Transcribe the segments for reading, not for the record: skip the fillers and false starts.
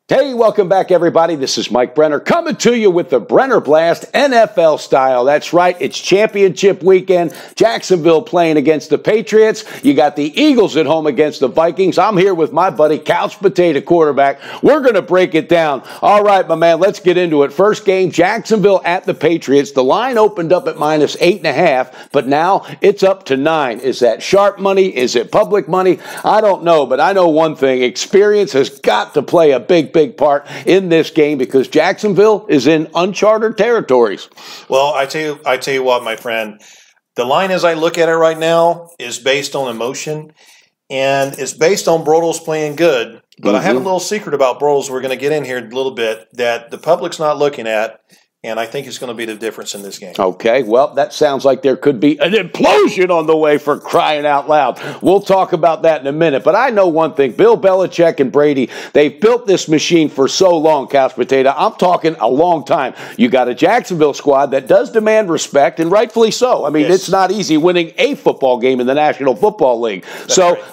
Hey, welcome back, everybody. This is Mike Brenner coming to you with the Brenner Blast NFL style. That's right. It's championship weekend. Jacksonville playing against the Patriots. You got the Eagles at home against the Vikings. I'm here with my buddy, Couch Potato Quarterback. We're going to break it down. All right, my man, let's get into it. First game, Jacksonville at the Patriots. The line opened up at -8.5, but now it's up to 9. Is that sharp money? Is it public money? I don't know, but I know one thing. Experience has got to play a big part in this game because Jacksonville is in uncharted territories. Well, I tell you what, my friend, the line as I look at it right now is based on emotion, and it's based on Bortles playing good. But I have a little secret about Bortles we're going to get in here in a little bit that the public's not looking at. And I think it's going to be the difference in this game. Okay, well, that sounds like there could be an implosion on the way, for crying out loud. We'll talk about that in a minute. But I know one thing. Bill Belichick and Brady, they've built this machine for so long, Couch Potato. I'm talking a long time. You got a Jacksonville squad that does demand respect, and rightfully so. I mean, It's not easy winning a football game in the National Football League.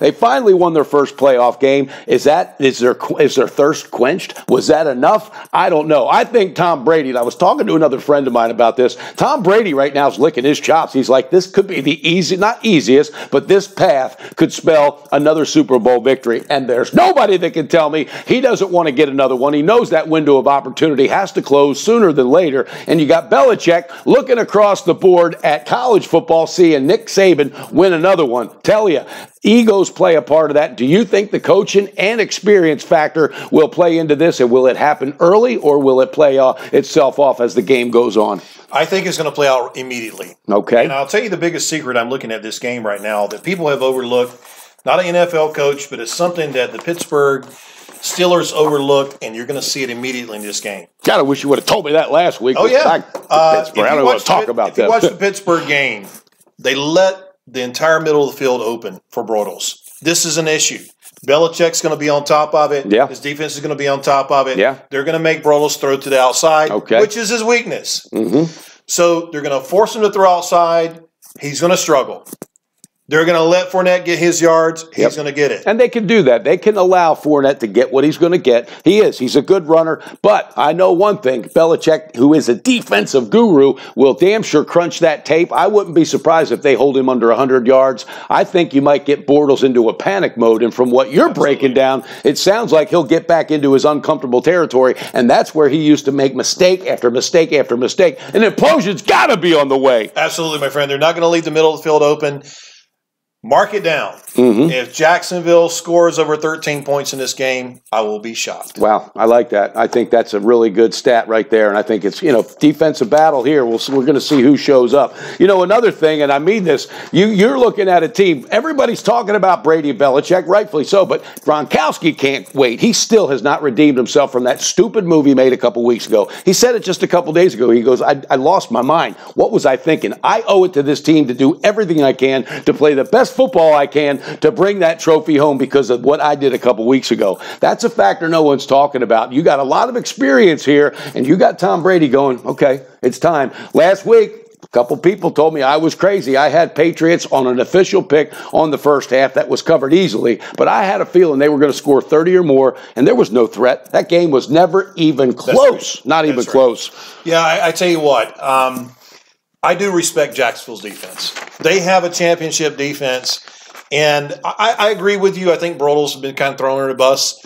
They finally won their first playoff game. Is their thirst quenched? Was that enough? I don't know. I think Tom Brady, and I was talking to another friend of mine about this. Tom Brady right now is licking his chops. He's like, this could be the not easiest, but this path could spell another Super Bowl victory. And there's nobody that can tell me he doesn't want to get another one. He knows that window of opportunity has to close sooner than later. And you got Belichick looking across the board at college football, seeing Nick Saban win another one. Tell you, egos play a part of that. Do you think the coaching and experience factor will play into this, and will it happen early, or will it play itself off as the game goes on? I think it's going to play out immediately. Okay. And I'll tell you the biggest secret I'm looking at this game right now that people have overlooked, not an NFL coach, but it's something that the Pittsburgh Steelers overlooked, and you're going to see it immediately in this game. God, I wish you would have told me that last week. Oh, yeah. I don't want to talk about that. If you watch the Pittsburgh game, they let the entire middle of the field open for Bortles. This is an issue. Belichick's going to be on top of it. Yeah. His defense is going to be on top of it. Yeah. They're going to make Bortles throw to the outside, which is his weakness. So they're going to force him to throw outside. He's going to struggle. They're going to let Fournette get his yards. He's going to get it. And they can do that. They can allow Fournette to get what he's going to get. He's a good runner. But I know one thing. Belichick, who is a defensive guru, will damn sure crunch that tape. I wouldn't be surprised if they hold him under 100 yards. I think you might get Bortles into a panic mode. And from what you're breaking down, it sounds like he'll get back into his uncomfortable territory. And that's where he used to make mistake after mistake after mistake. An implosion's got to be on the way. Absolutely, my friend. They're not going to leave the middle of the field open. Mark it down. If Jacksonville scores over 13 points in this game, I will be shocked. Wow, I like that. I think that's a really good stat right there, and I think it's, defensive battle here. We're going to see who shows up. Another thing, and I mean this, you're looking at a team, everybody's talking about Brady and Belichick, rightfully so, but Gronkowski can't wait. He still has not redeemed himself from that stupid move he made a couple weeks ago. He said it just a couple days ago. He goes, I lost my mind. What was I thinking? I owe it to this team to do everything I can to play the best football I can to bring that trophy home because of what I did a couple weeks ago. That's a factor no one's talking about. You got a lot of experience here, and you got Tom Brady going, okay, it's time. Last week, a couple people told me I was crazy. I had Patriots on an official pick on the first half that was covered easily, but I had a feeling they were going to score 30 or more, and there was no threat. That game was never even close. Not even close. Yeah, I tell you what, I do respect Jacksonville's defense. They have a championship defense. And I agree with you. I think Bortles has been kind of thrown under the bus.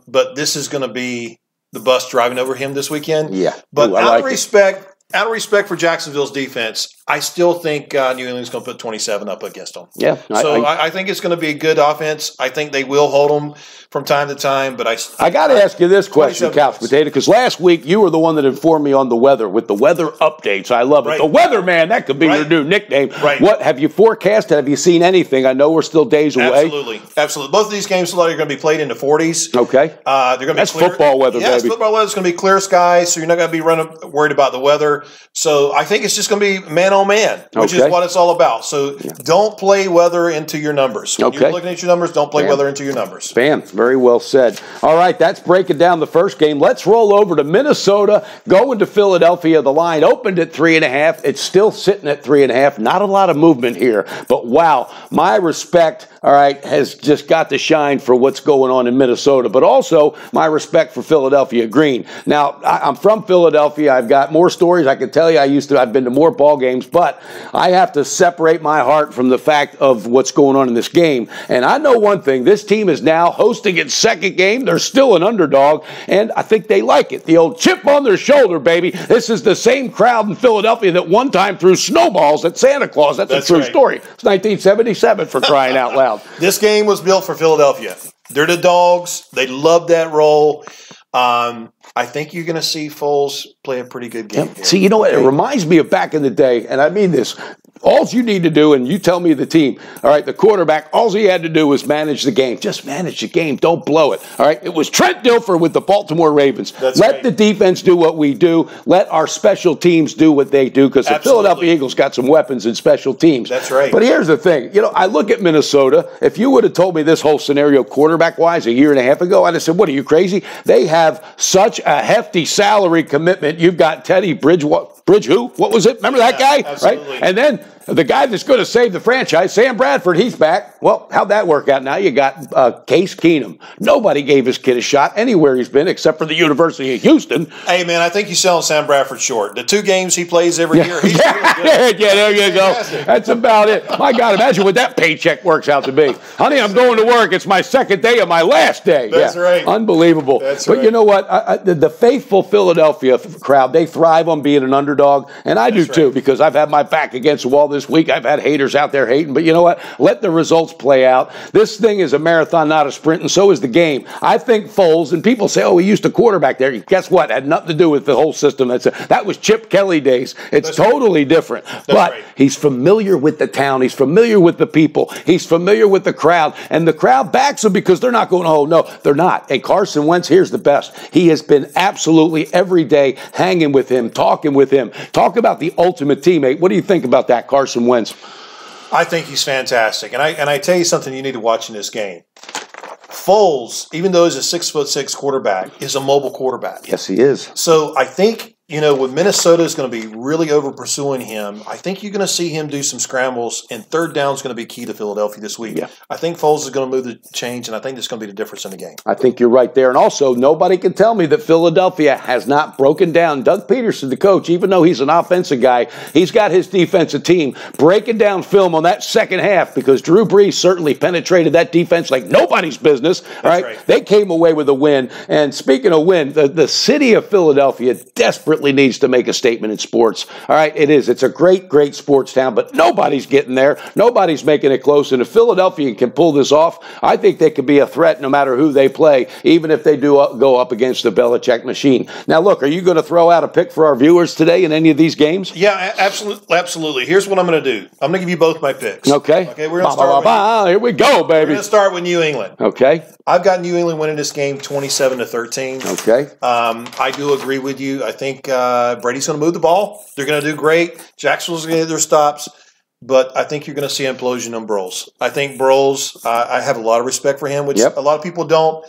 But this is going to be the bus driving over him this weekend. Yeah. But out of respect for Jacksonville's defense, I still think New England's going to put 27 up against them. Yeah. So I think it's going to be a good offense. I think they will hold them from time to time. But I got to ask you this question, Couch Potato, because last week you were the one that informed me on the weather with the weather updates. I love it. The weather man, that could be your new nickname. What have you forecasted? Have you seen anything? I know we're still days away. Absolutely. Both of these games are going to be played in the 40s. Okay. They're going to be That's football weather, baby. Football weather. It's going to be clear skies, so you're not going to be worried about the weather. So I think it's just going to be man on man, which is what it's all about. So don't play weather into your numbers. When you're looking at your numbers, don't play weather into your numbers. Bam. Very well said. All right, that's breaking down the first game. Let's roll over to Minnesota, going to Philadelphia. The line opened at 3.5. It's still sitting at 3.5. Not a lot of movement here, but wow, my respect, all right, has just got to shine for what's going on in Minnesota, but also my respect for Philadelphia Green. Now, I'm from Philadelphia. I've got more stories I can tell you. I've been to more ball games, but I have to separate my heart from the fact of what's going on in this game. And I know one thing, this team is now hosting its second game. They're still an underdog, and I think they like it. The old chip on their shoulder, baby. This is the same crowd in Philadelphia that one time threw snowballs at Santa Claus. That's a true story. It's 1977 for crying out loud. This game was built for Philadelphia. They're the dogs. They love that role. I think you're going to see Foles play a pretty good game. See, you know what? It reminds me of back in the day, and I mean this. All you need to do, and you tell me the team, all right, the quarterback, all he had to do was manage the game. Just manage the game. Don't blow it, all right? It was Trent Dilfer with the Baltimore Ravens. Let the defense do what we do. Let our special teams do what they do, because the Philadelphia Eagles got some weapons in special teams. That's right. But here's the thing. You know, I look at Minnesota. If you would have told me this whole scenario quarterback-wise a year and a half ago, I'd have said, what, are you crazy? They have such a hefty salary commitment. You've got Teddy Bridgewater. Bridge who? What was it? Remember that guy? Absolutely. Right? And then the guy that's going to save the franchise, Sam Bradford, he's back. Well, how'd that work out? Now you got Case Keenum. Nobody gave his kid a shot anywhere he's been except for the University of Houston. Hey, man, I think you're selling Sam Bradford short. The 2 games he plays every year, he's really good. There you go. That's about it. My God, imagine what that paycheck works out to be. Honey, I'm going to work. It's my second day of my last day. That's right. Unbelievable. But you know what? The faithful Philadelphia crowd, they thrive on being an underdog. And I do too, because I've had my back against the wall this week. I've had haters out there hating, but you know what? Let the results play out. This thing is a marathon, not a sprint, and so is the game. I think Foles, and people say, oh, he used a quarterback there. Guess what? It had nothing to do with the whole system. That was Chip Kelly days. It's totally different. But he's familiar with the town. He's familiar with the people. He's familiar with the crowd. And the crowd backs him because they're not going, oh, no, they're not. And Carson Wentz, here's the best. He has been absolutely every day hanging with him, talking with him. Talk about the ultimate teammate. What do you think about that, Carson Wentz? I think he's fantastic. And I tell you something you need to watch in this game. Foles, even though he's a 6'6" quarterback, is a mobile quarterback. Yes, he is. So I think, you know, when Minnesota is going to be really over pursuing him, I think you're going to see him do some scrambles, and third down is going to be key to Philadelphia this week. Yeah. I think Foles is going to move the change, and I think that's going to be the difference in the game. I think you're right there. And also, nobody can tell me that Philadelphia has not broken down. Doug Peterson, the coach, even though he's an offensive guy, he's got his defensive team breaking down film on that second half, because Drew Brees certainly penetrated that defense like nobody's business. Right? They came away with a win. And speaking of win, the city of Philadelphia desperately needs to make a statement in sports. All right, it is. It's a great, great sports town, but nobody's getting there. Nobody's making it close. And if Philadelphia can pull this off, I think they could be a threat no matter who they play, even if they do go up against the Belichick machine. Now, look, are you going to throw out a pick for our viewers today in any of these games? Yeah, absolutely. Here's what I'm going to do. I'm going to give you both my picks. Okay. Okay, we're going to start Here we go, baby. We're going to start with New England. Okay. I've got New England winning this game 27-13. Okay. I do agree with you. I think Brady's going to move the ball. They're going to do great. Jacksonville's going to get their stops. But I think you're going to see an implosion on Broyles. I think Broyles, I have a lot of respect for him, which a lot of people don't.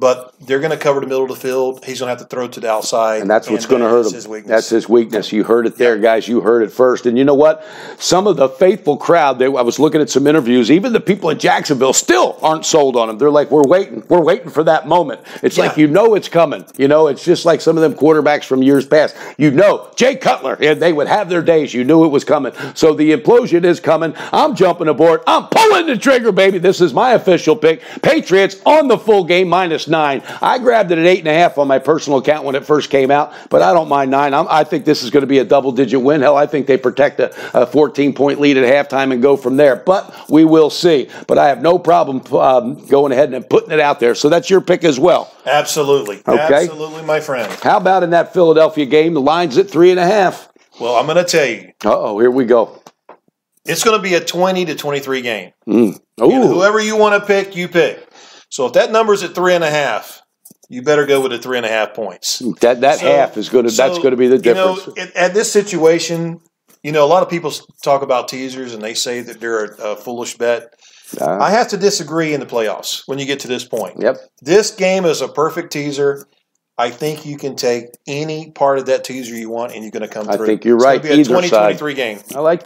But they're going to cover the middle of the field. He's going to have to throw to the outside. And that's what's going to hurt him. That's his weakness. You heard it there, guys. You heard it first. And you know what? Some of the faithful crowd, I was looking at some interviews, even the people in Jacksonville still aren't sold on him. They're like, we're waiting. We're waiting for that moment. It's like, you know it's coming. You know, it's just like some of them quarterbacks from years past. You know, Jay Cutler, they would have their days. You knew it was coming. So the implosion is coming. I'm jumping aboard. I'm pulling the trigger, baby. This is my official pick. Patriots on the full game, -9. I grabbed it at 8.5 on my personal account when it first came out, but I don't mind 9. I think this is going to be a double-digit win. Hell, I think they protect a 14-point lead at halftime and go from there, but we will see. But I have no problem going ahead and putting it out there. So that's your pick as well. Absolutely. Okay. Absolutely, my friend. How about in that Philadelphia game? The line's at 3.5. Well, I'm going to tell you. Uh-oh, here we go. It's going to be a 20-23 game. Ooh. Whoever you want to pick, you pick. So if that number's at 3.5, you better go with the 3.5 points. That half is going to that's going to be the difference. At this situation, a lot of people talk about teasers and they say that they're a foolish bet. I have to disagree in the playoffs when you get to this point. Yep. This game is a perfect teaser. I think you can take any part of that teaser you want, and you're going to come through. I think you're right. It's going to be a 20-23 game. I like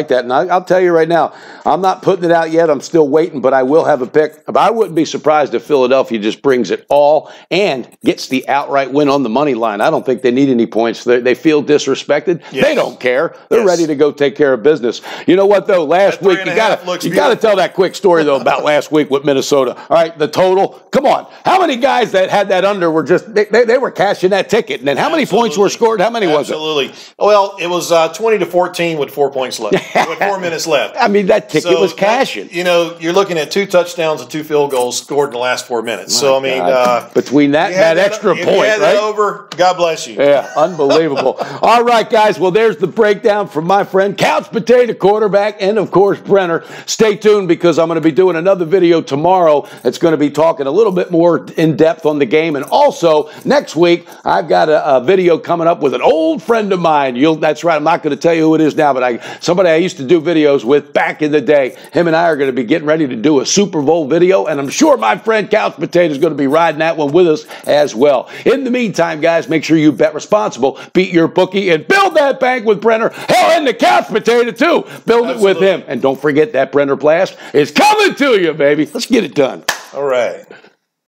that. And I'll tell you right now, I'm not putting it out yet. I'm still waiting, but I will have a pick. But I wouldn't be surprised if Philadelphia just brings it all and gets the outright win on the money line. I don't think they need any points. They feel disrespected. Yes. They don't care. They're ready to go take care of business. You know what, though? Last week, you got to tell that quick story, though, about last week with Minnesota. All right, the total. Come on. How many guys that had that under were just they were cashing that ticket? And then how many points were scored? How many was it? Absolutely. Well, it was 20-14 with 4 points left. With 4 minutes left. I mean, that ticket was cashing. You're looking at 2 touchdowns and 2 field goals scored in the last 4 minutes. So, I mean, between that extra point, if you had right? that over, God bless you. Yeah, unbelievable. All right, guys. Well, there's the breakdown from my friend, Couch Potato Quarterback, and, of course, Brenner. Stay tuned because I'm going to be doing another video tomorrow that's going to be talking a little bit more in depth on the game. And also, next week, I've got a video coming up with an old friend of mine. That's right. I'm not going to tell you who it is now, but somebody I used to do videos with back in the day. Him and I are going to be getting ready to do a Super Bowl video, and I'm sure my friend Couch Potato is going to be riding that one with us as well. In the meantime, guys, make sure you bet responsible, beat your bookie, and build that bank with Brenner. Hell, and the Couch Potato, too. Build it with him. And don't forget that Brenner Blast is coming to you, baby. Let's get it done. All right.